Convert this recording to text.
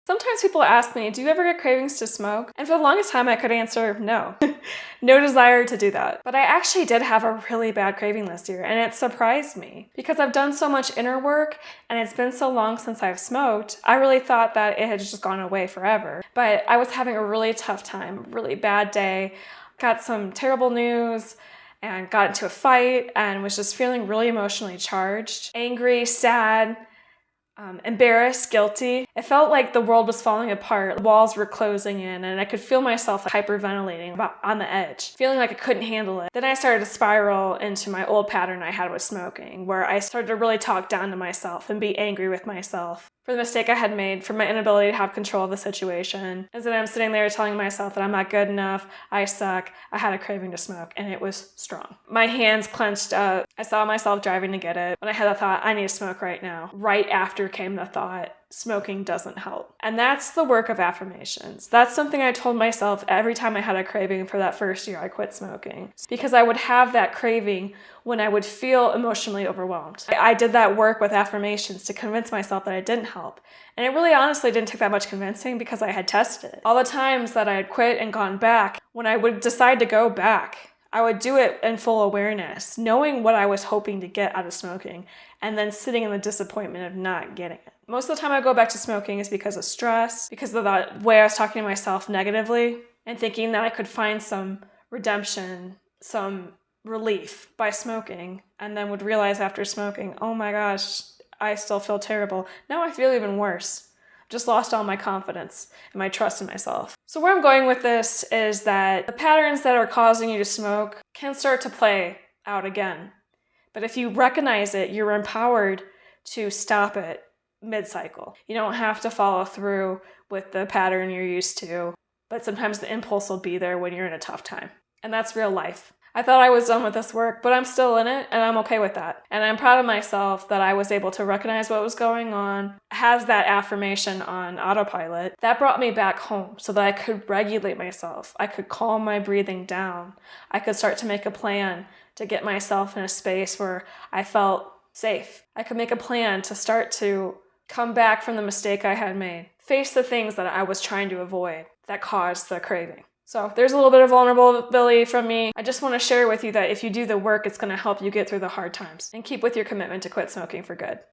Sometimes people ask me, do you ever get cravings to smoke? And for the longest time I could answer no. No desire to do that. But I actually did have a really bad craving this year, and it surprised me. Because I've done so much inner work and it's been so long since I've smoked, I really thought that it had just gone away forever. But I was having a really tough time, really bad day, got some terrible news, and got into a fight and was just feeling really emotionally charged, angry, sad, embarrassed, guilty. It felt like the world was falling apart. The walls were closing in and I could feel myself hyperventilating on the edge, feeling like I couldn't handle it. Then I started to spiral into my old pattern I had with smoking, where I started to really talk down to myself and be angry with myself for the mistake I had made, for my inability to have control of the situation. And then I'm sitting there telling myself that I'm not good enough, I suck, I had a craving to smoke, and it was strong. My hands clenched up. I saw myself driving to get it, and I had the thought, I need to smoke right now. Right after came the thought, smoking doesn't help. And that's the work of affirmations. That's something I told myself every time I had a craving for that first year I quit smoking. Because I would have that craving when I would feel emotionally overwhelmed. I did that work with affirmations to convince myself that it didn't help. And it really honestly didn't take that much convincing because I had tested it. All the times that I had quit and gone back, when I would decide to go back, I would do it in full awareness, knowing what I was hoping to get out of smoking, and then sitting in the disappointment of not getting it. Most of the time I go back to smoking is because of stress, because of the way I was talking to myself negatively, and thinking that I could find some redemption, some relief by smoking, and then would realize after smoking, oh my gosh, I still feel terrible. Now I feel even worse. Just lost all my confidence and my trust in myself. So where I'm going with this is that the patterns that are causing you to smoke can start to play out again. But if you recognize it, you're empowered to stop it mid-cycle. You don't have to follow through with the pattern you're used to, but sometimes the impulse will be there when you're in a tough time. And that's real life. I thought I was done with this work, but I'm still in it, and I'm okay with that. And I'm proud of myself that I was able to recognize what was going on, has that affirmation on autopilot. That brought me back home so that I could regulate myself. I could calm my breathing down. I could start to make a plan to get myself in a space where I felt safe. I could make a plan to start to come back from the mistake I had made, face the things that I was trying to avoid that caused the craving. So there's a little bit of vulnerability from me. I just want to share with you that if you do the work, it's going to help you get through the hard times and keep with your commitment to quit smoking for good.